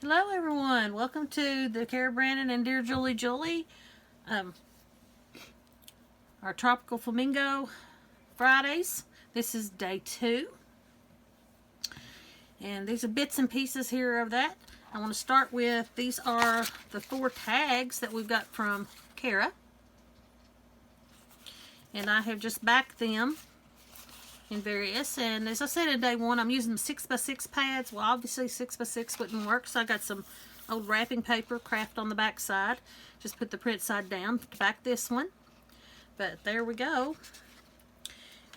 Hello everyone, welcome to the Cara Brandon and Dear Julie Julie, our Tropical Flamingo Fridays. This is day 2, and these are bits and pieces here of that. I want to start with, these are the 4 tags that we've got from Cara, and I have just backed them in various, and as I said in day 1, I'm using 6x6 pads. Well, obviously 6x6 wouldn't work, so I got some old wrapping paper, craft on the back side. Just put the print side down to back this one. But there we go.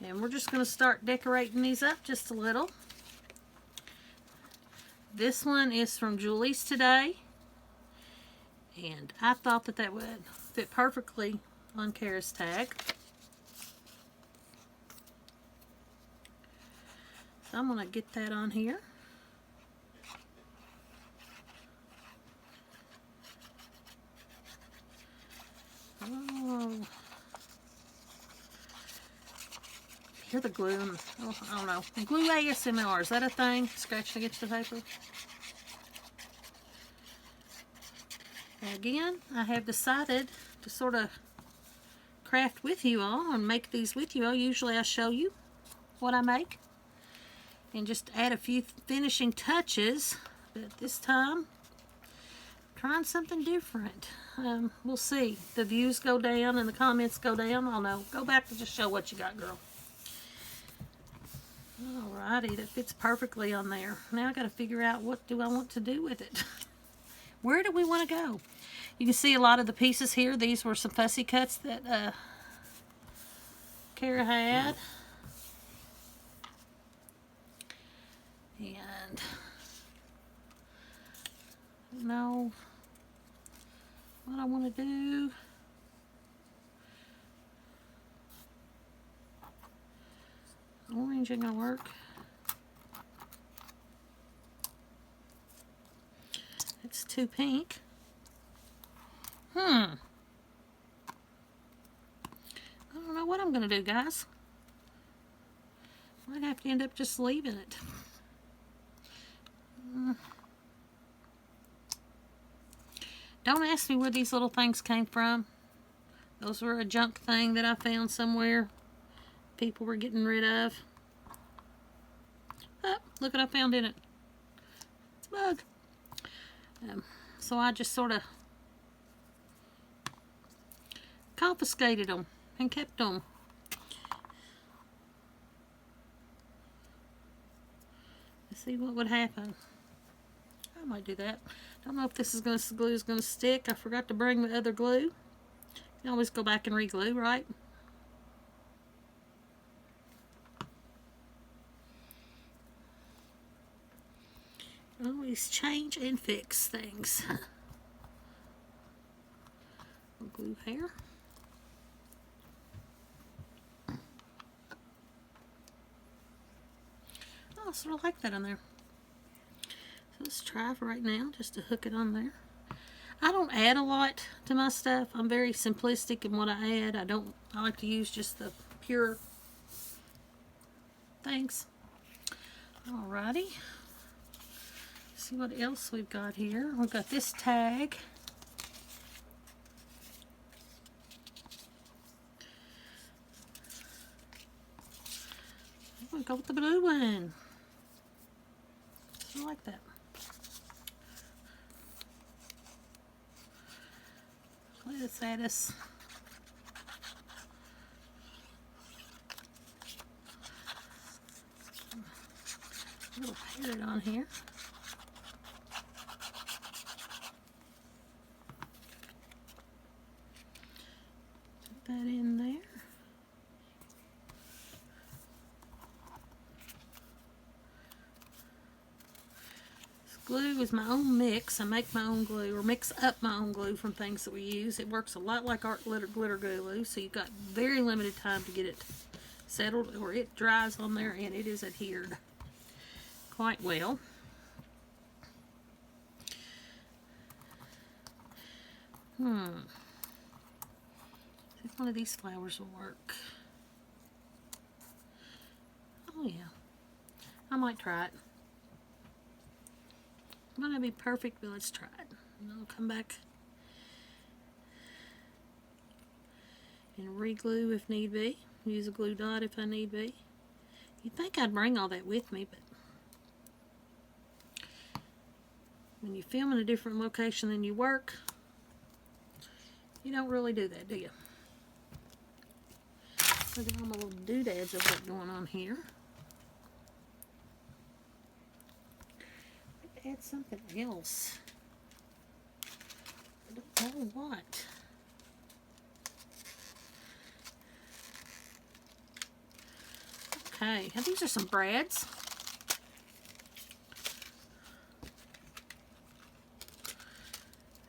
And we're just going to start decorating these up just a little. This one is from Julie's today, and I thought that that would fit perfectly on Cara's tag. So I'm going to get that on here. Oh, hear the glue. Oh, I don't know. Glue ASMR, is that a thing? Scratching against the paper. And again, I have decided to sort of craft with you all and make these with you all. Usually I show you what I make and just add a few finishing touches, but this time I'm trying something different. We'll see. The views go down and the comments go down. I'll know. Go back and just show what you got, girl. Alrighty, that fits perfectly on there. Now I got to figure out what do I want to do with it. Where do we want to go? You can see a lot of the pieces here. These were some fussy cuts that Cara had. And you know what I want to do. Orange ain't gonna work. It's too pink. I don't know what I'm gonna do, guys. Might have to end up just leaving it. Don't ask me where these little things came from. Those were a junk thing that I found somewhere. People were getting rid of. Oh, look what I found in it. It's a bug. So I just sort of confiscated them and kept them. Let's see what would happen. I might do that. Don't know if this is glue is going to stick. I forgot to bring the other glue. You can always go back and re-glue, right? Always change and fix things. Glue here. Oh, I sort of like that on there. So let's try for right now just to hook it on there. I don't add a lot to my stuff. I'm very simplistic in what I add. I like to use just the pure things. Alrighty. See what else we've got here. We've got this tag. I'm going to go with the blue one. I like that. Let's add us a little parrot on here. Put that in there. Glue is my own mix. I make my own glue, or mix up my own glue from things that we use. It works a lot like art glitter glue, so you've got very limited time to get it settled, or it dries on there and it is adhered quite well. See if one of these flowers will work. Oh yeah, I might try it. Might not be perfect, but let's try it. And I'll come back and re-glue if need be. Use a glue dot if I need be. You'd think I'd bring all that with me, but when you film in a different location than you work, you don't really do that, do you? Look at all my little doodads I've got going on here. Add something else. I don't know what. Okay, now these are some brads.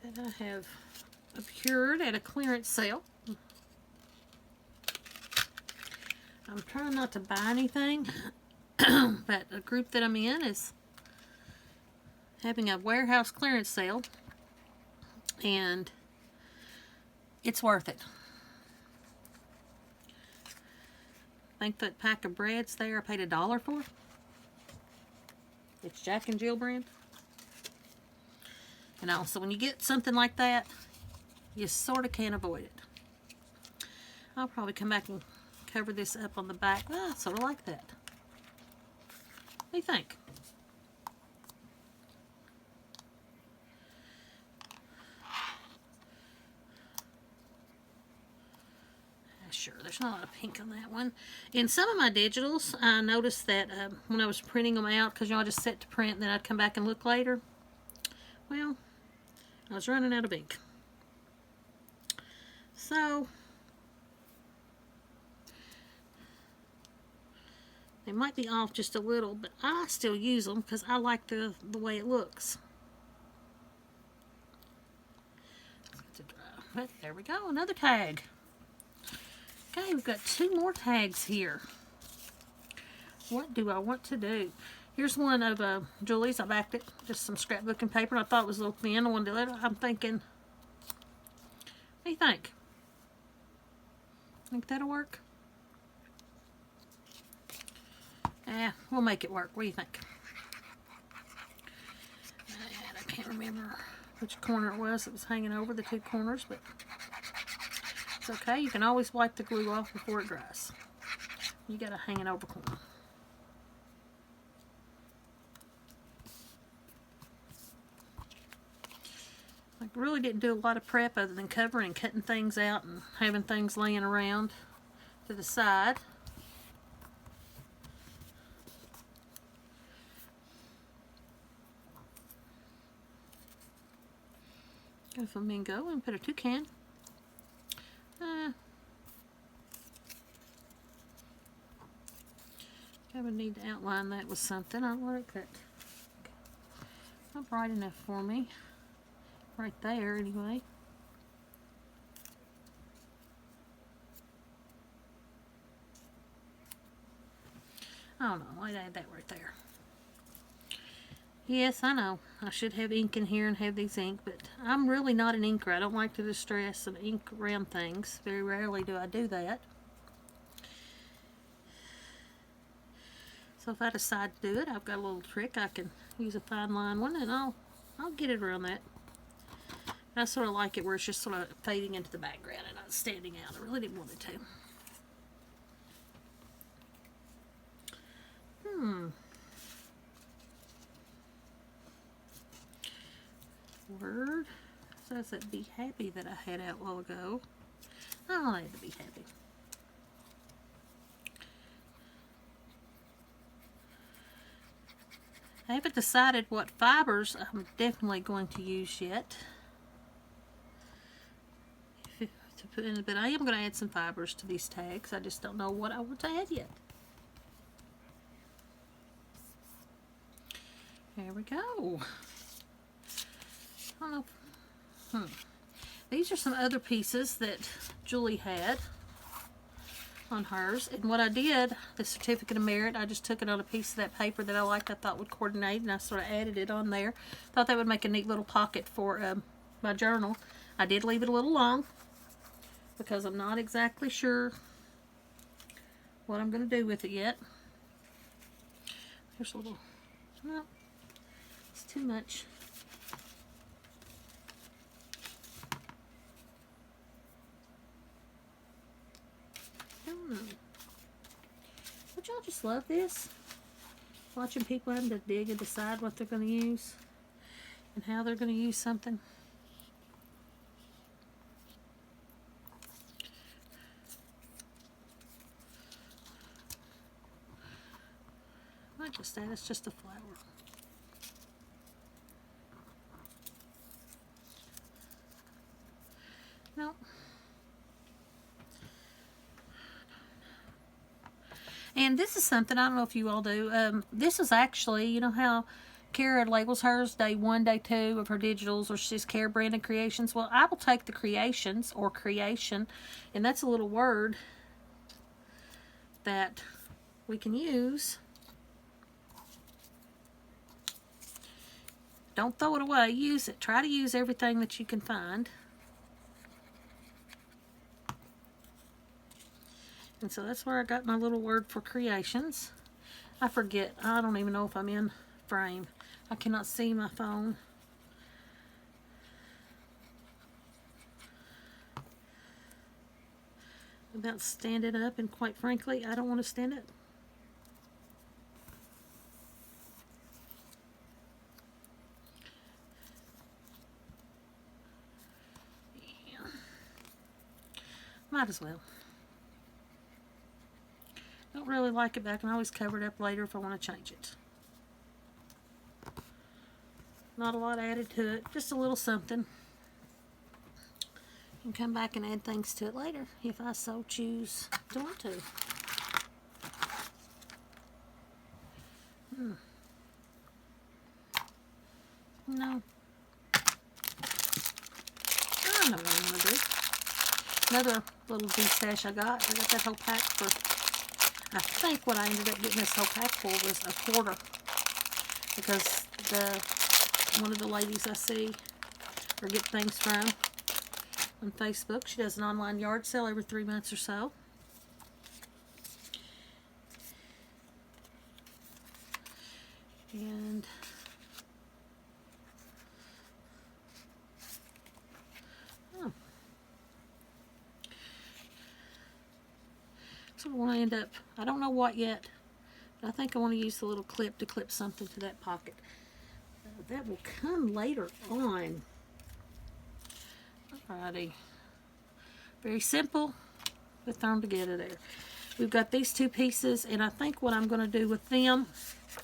That I have procured at a clearance sale. I'm trying not to buy anything, but a group that I'm in is having a warehouse clearance sale, and it's worth it. I think that pack of breads there I paid $1 for. It's Jack and Jill brand. And also when you get something like that, you sort of can't avoid it. I'll probably come back and cover this up on the back. I sort of like that. What do you think? Sure, there's not a lot of pink on that one. In some of my digitals, I noticed that when I was printing them out, because you know I just set to print and then I'd come back and look later. Well, I was running out of ink. So they might be off just a little, but I still use them because I like the way it looks. But there we go, another tag. Okay, we've got 2 more tags here. What do I want to do? Here's one of Julie's. I backed it. Just some scrapbooking paper. And I thought it was a little thin. I wanted to let it. I'm thinking, what do you think? Think that'll work? We'll make it work. What do you think? I can't remember which corner it was that was hanging over the 2 corners, but it's okay. You can always wipe the glue off before it dries. You got a hanging over corner. I really didn't do a lot of prep other than covering and cutting things out and having things laying around to the side. Go flamingo and put a toucan. I would need to outline that with something. I like that. Not bright enough for me. Right there, anyway. I don't know. I'd add that right there. Yes, I know. I should have ink in here and have these ink, but I'm really not an inker. I don't like to distress and ink around things. Very rarely do I do that. So if I decide to do it, I've got a little trick. I can use a fine line one and I'll get it around that. I sort of like it where it's just sort of fading into the background and not standing out. I really didn't want it to. Word says that be happy that I had out a while ago. I had to be happy. I haven't decided what fibers I'm definitely going to use yet. But I am going to add some fibers to these tags. I just don't know what I want to add yet. There we go. I don't know. These are some other pieces that Julie had on hers. And what I did, the certificate of merit, I just took it on a piece of that paper that I liked, I thought would coordinate, and I sort of added it on there. Thought that would make a neat little pocket for my journal. I did leave it a little long because I'm not exactly sure what I'm going to do with it yet. Here's a little, no, it's too much. just love this. Watching people having to dig and decide what they're going to use and how they're going to use something. Not just that, it's just a flower. No. And this is something, I don't know if you all do. This is actually, you know how Cara labels hers day 1, day 2 of her digitals, or she's Cara Branded Creations. Well, I will take the creations or creation, and that's a little word that we can use. Don't throw it away. Use it. Try to use everything that you can find. And so that's where I got my little word for creations. I forget. I don't even know if I'm in frame. I cannot see my phone. About standing up, and quite frankly, I don't want to stand up. Yeah. Might as well. Don't really like it, but I can always cover it up later if I want to change it. Not a lot added to it, just a little something. And come back and add things to it later if I so choose to want to. No. I know what I'm going to do. Another little D-stash I got that whole pack for, I think what I ended up getting this whole pack for was $1/4. Because one of the ladies I see or get things from on Facebook, she does an online yard sale every 3 months or so. And so I want to end up, I don't know what yet, but I think I want to use the little clip to clip something to that pocket. That will come later on. Alrighty. Very simple, but thrown together there. We've got these 2 pieces, and I think what I'm going to do with them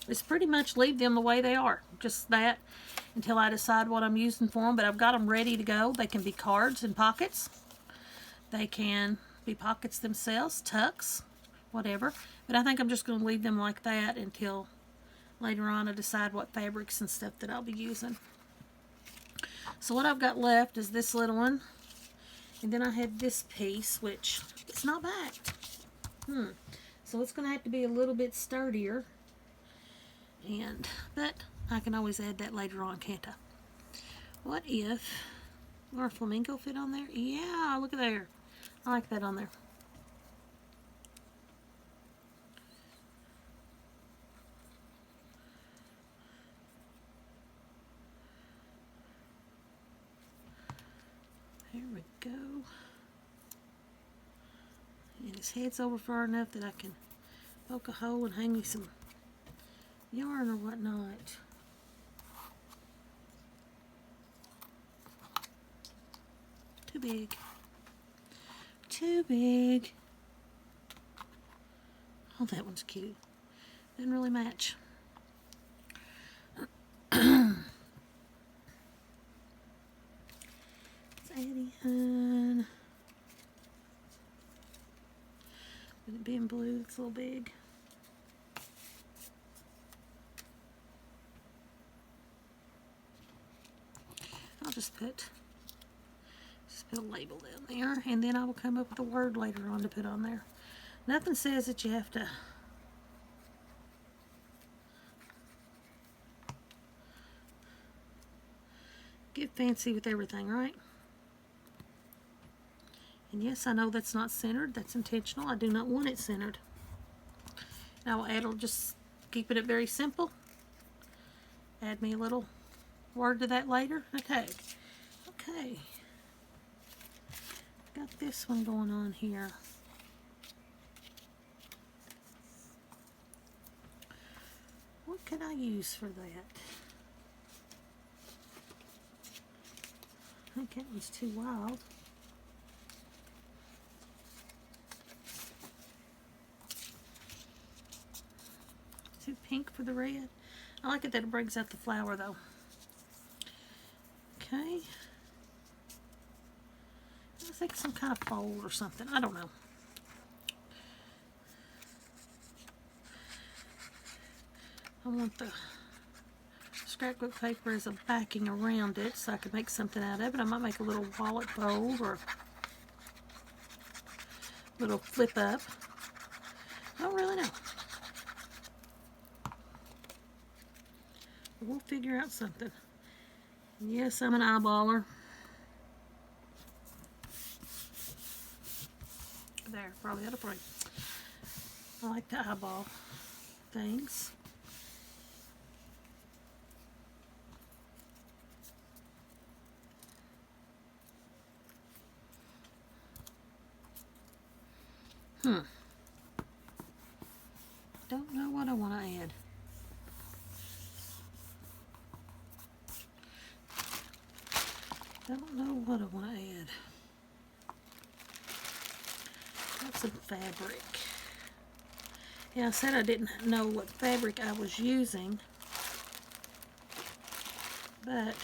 is pretty much leave them the way they are. Just that until I decide what I'm using for them, but I've got them ready to go. They can be cards and pockets. They can be pockets themselves, tucks, whatever. But I think I'm just going to leave them like that until later on I decide what fabrics and stuff that I'll be using. So what I've got left is this little one. And then I had this piece, which it's not backed. So it's going to have to be a little bit sturdier. But I can always add that later on, can't I? What if our flamingo fit on there? Yeah, look at there. I like that on there. There we go. And his head's over far enough that I can poke a hole and hang me some yarn or whatnot. Too big. Too big. Oh, that one's cute. Didn't really match. Addie Hun. With it being blue, it's a little big. I'll just put a label down there, and then I will come up with a word later on to put on there. Nothing says that you have to get fancy with everything, right? And yes, I know that's not centered. That's intentional. I do not want it centered. And I will add, just keeping it very simple. Add me a little word to that later. Okay. Okay. Got this one going on here. can I use for that? I think that one's too wild. Too pink for the red. I like it that it brings out the flower though. Okay. I think some kind of fold or something. I don't know. I want the scrapbook paper as a backing around it so I can make something out of it. I might make a little wallet fold or a little flip up. I don't really know. We'll figure out something. Yes, I'm an eyeballer. There, probably ought to pray. I like to eyeball things. Don't know what I want to add. Don't know what I want to add. Got some fabric. Yeah, I said I didn't know what fabric I was using, but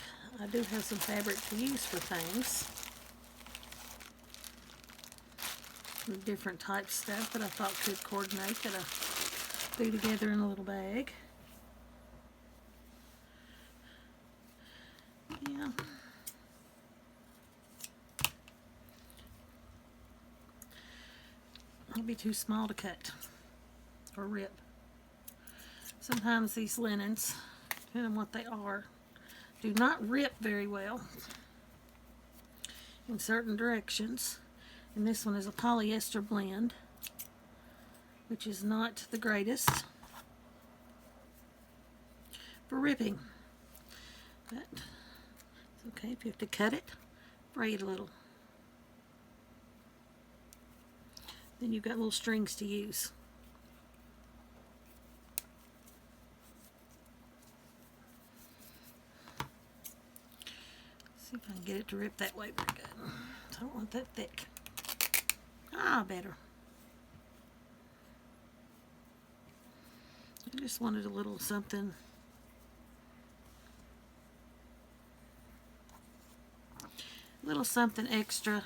I do have some fabric to use for things. Some different type stuff that I thought could coordinate that I threw together in a little bag. Yeah. It'll be too small to cut or rip. Sometimes these linens, depending on what they are, do not rip very well in certain directions. And this one is a polyester blend, which is not the greatest for ripping. But it's okay if you have to cut it, braid a little. Then you've got little strings to use. Let's see if I can get it to rip that way very good. I don't want that thick. Ah, better. I just wanted a little something. A little something extra.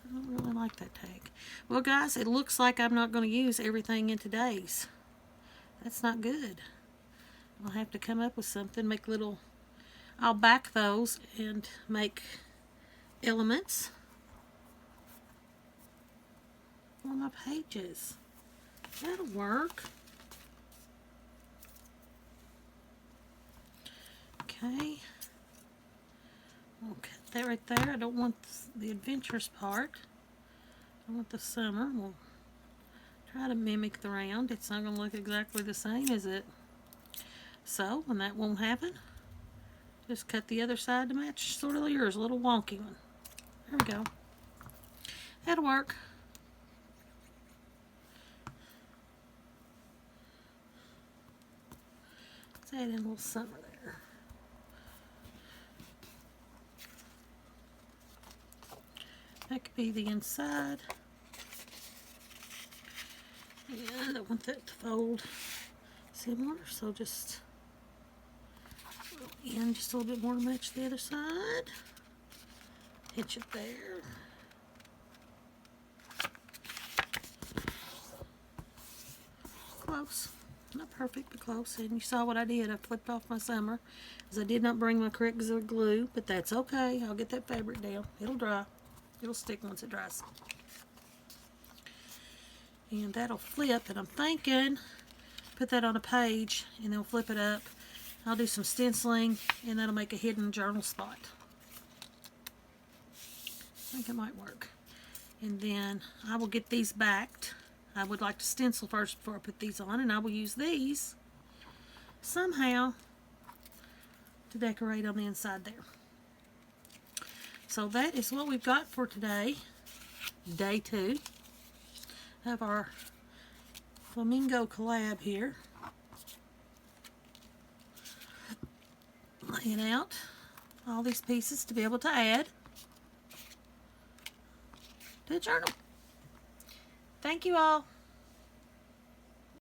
I don't really like that tag. Well, guys, it looks like I'm not going to use everything in today's. That's not good. I'll have to come up with something, make little, I'll back those and make elements on my pages. That'll work. Okay. I'll cut that right there. I don't want the adventurous part. I want the summer. We'll try to mimic the round. It's not going to look exactly the same, is it? So, when that won't happen, just cut the other side to match sort of yours, a little wonky one. There we go. That'll work. Let's add in a little summer there. That could be the inside. And I want that to fold similar, so just in just a little bit more to match the other side. Hitch it there. Close. Not perfect, but close. And you saw what I did. I flipped off my summer, as I did not bring my correct glue, but that's okay. I'll get that fabric down. It'll dry. It'll stick once it dries. And that'll flip, and I'm thinking, put that on a page, and then flip it up. I'll do some stenciling, and that'll make a hidden journal spot. I think it might work. And then I will get these backed. I would like to stencil first before I put these on, and I will use these somehow to decorate on the inside there. So that is what we've got for today, day 2 of our Flamingo collab here. Laying out all these pieces to be able to add to the journal. Thank you all.